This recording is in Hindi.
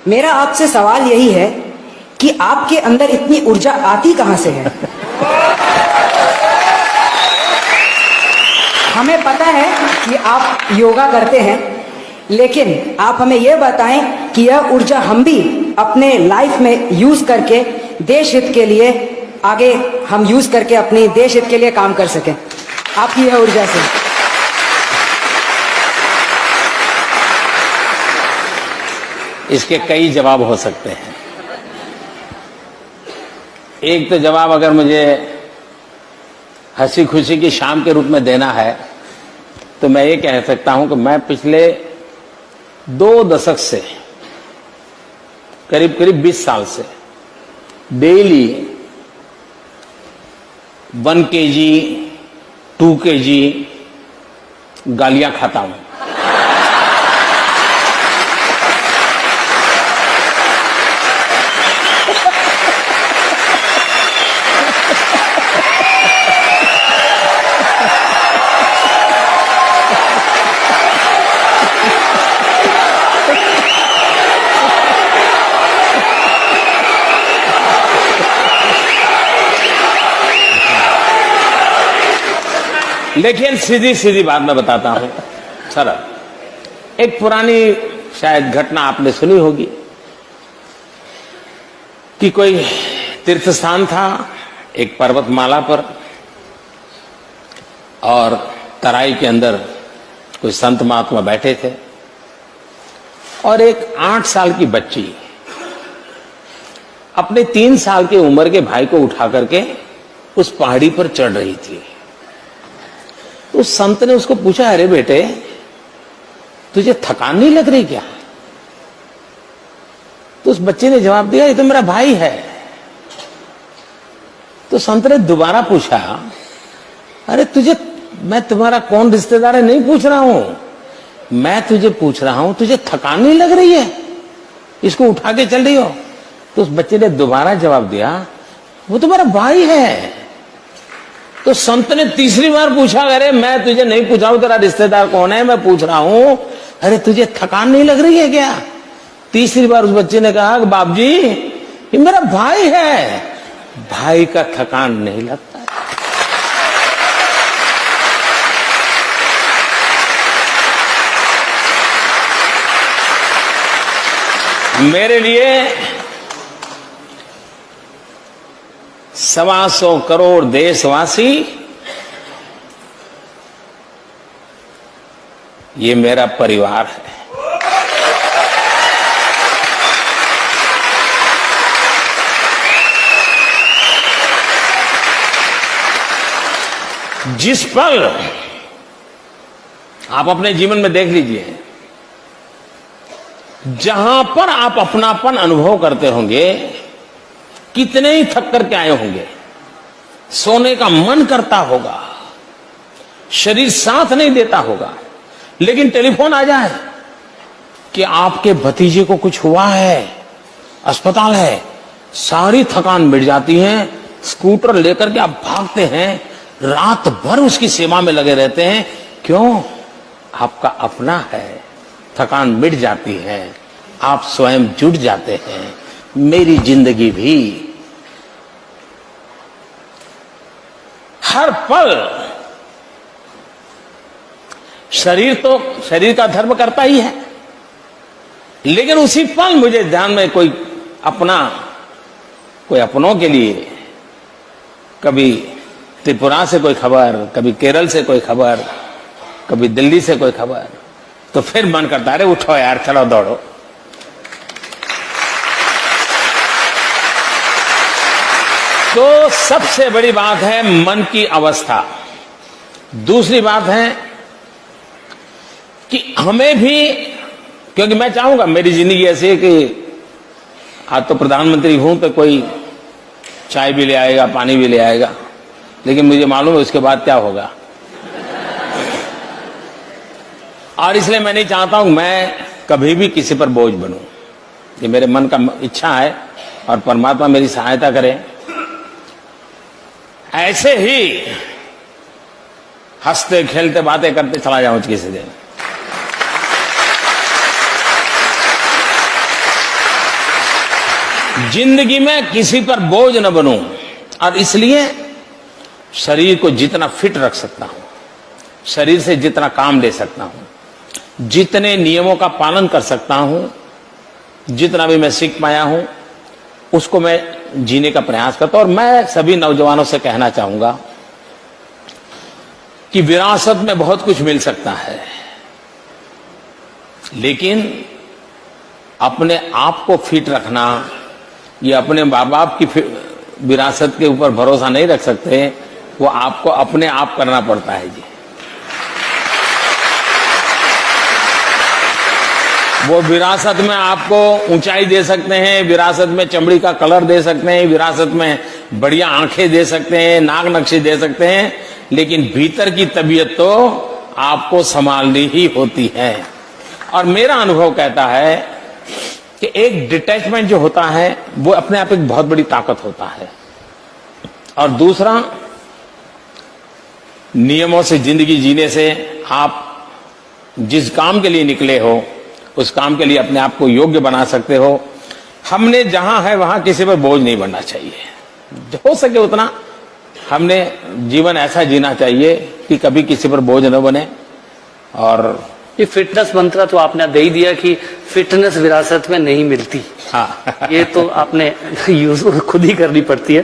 मेरा आपसे सवाल यही है कि आपके अंदर इतनी ऊर्जा आती कहां से है? हमें पता है कि आप योगा करते हैं, लेकिन आप हमें यह बताएं कि यह ऊर्जा हम भी अपने लाइफ में यूज करके देश हित के लिए आगे हम यूज करके अपनी देश हित के लिए काम कर सकें आपकी यह ऊर्जा से। इसके कई जवाब हो सकते हैं। एक तो जवाब अगर मुझे हंसी खुशी की शाम के रूप में देना है तो मैं ये कह सकता हूं कि मैं पिछले 2 दशक से करीब करीब 20 साल से डेली 1 kg 2 kg गालियां खाता हूं। लेकिन सीधी सीधी बात मैं बताता हूं सरल। एक पुरानी शायद घटना आपने सुनी होगी कि कोई तीर्थ स्थान था एक पर्वतमाला पर, और तराई के अंदर कोई संत महात्मा बैठे थे, और एक 8 साल की बच्ची अपने 3 साल की उम्र के भाई को उठा करके उस पहाड़ी पर चढ़ रही थी। उस संत ने उसको पूछा, अरे बेटे तुझे थकान नहीं लग रही क्या? तो उस बच्चे ने जवाब दिया, ये तो मेरा भाई है। तो संत ने दोबारा पूछा, अरे तुझे, मैं तुम्हारा कौन रिश्तेदार है नहीं पूछ रहा हूं, मैं तुझे पूछ रहा हूं तुझे थकान नहीं लग रही है, इसको उठा के चल रही हो? तो उस बच्चे ने दोबारा जवाब दिया, वो तो मेरा भाई है। तो संत ने तीसरी बार पूछा, अरे मैं तुझे नहीं पूछा हूं तेरा रिश्तेदार कौन है, मैं पूछ रहा हूं अरे तुझे थकान नहीं लग रही है क्या? तीसरी बार उस बच्चे ने कहा, बाप जी ये मेरा भाई है, भाई का थकान नहीं लगता। मेरे लिए 125 करोड़ देशवासी ये मेरा परिवार है। जिस पल आप अपने जीवन में देख लीजिए, जहां पर आप अपनापन अनुभव करते होंगे, कितने ही थक करके आए होंगे, सोने का मन करता होगा, शरीर साथ नहीं देता होगा, लेकिन टेलीफोन आ जाए कि आपके भतीजे को कुछ हुआ है, अस्पताल है, सारी थकान मिट जाती है। स्कूटर लेकर के आप भागते हैं, रात भर उसकी सेवा में लगे रहते हैं। क्यों? आपका अपना है, थकान मिट जाती है, आप स्वयं जुट जाते हैं। मेरी जिंदगी भी हर पल शरीर का धर्म करता ही है, लेकिन उसी पल मुझे ध्यान में कोई अपनों के लिए, कभी त्रिपुरा से कोई खबर, कभी केरल से कोई खबर, कभी दिल्ली से कोई खबर, तो फिर मन करता है, अरे उठो यार, चलो दौड़ो। तो सबसे बड़ी बात है मन की अवस्था। दूसरी बात है कि हमें भी, क्योंकि मैं चाहूंगा मेरी जिंदगी ऐसी है कि आज तो प्रधानमंत्री हूं तो कोई चाय भी ले आएगा, पानी भी ले आएगा, लेकिन मुझे मालूम है उसके बाद क्या होगा। और इसलिए मैं नहीं चाहता हूं मैं कभी भी किसी पर बोझ बनूं। ये मेरे मन का इच्छा है और परमात्मा मेरी सहायता करे। ऐसे ही हंसते खेलते बातें करते चला जाऊं किसी दिन। जिंदगी में किसी पर बोझ न बनूं, और इसलिए शरीर को जितना फिट रख सकता हूं, शरीर से जितना काम ले सकता हूं, जितने नियमों का पालन कर सकता हूं, जितना भी मैं सीख पाया हूं, उसको मैं जीने का प्रयास करता हूं। और मैं सभी नौजवानों से कहना चाहूंगा कि विरासत में बहुत कुछ मिल सकता है, लेकिन अपने आप को फिट रखना, ये अपने माँ बाप की विरासत के ऊपर भरोसा नहीं रख सकते, वो आपको अपने आप करना पड़ता है जी। वो विरासत में आपको ऊंचाई दे सकते हैं, विरासत में चमड़ी का कलर दे सकते हैं, विरासत में बढ़िया आंखें दे सकते हैं, नाक नक्शे दे सकते हैं, लेकिन भीतर की तबीयत तो आपको संभालनी ही होती है। और मेरा अनुभव कहता है कि एक डिटैचमेंट जो होता है वो अपने आप एक बहुत बड़ी ताकत होता है। और दूसरा, नियमों से जिंदगी जीने से आप जिस काम के लिए निकले हो उस काम के लिए अपने आप को योग्य बना सकते हो। हमने जहां है वहां किसी पर बोझ नहीं बनना चाहिए। हो सके उतना हमने जीवन ऐसा जीना चाहिए कि कभी किसी पर बोझ न बने। और ये फिटनेस मंत्र तो आपने दे ही दिया कि फिटनेस विरासत में नहीं मिलती। हाँ ये तो आपने यूज खुद ही करनी पड़ती है।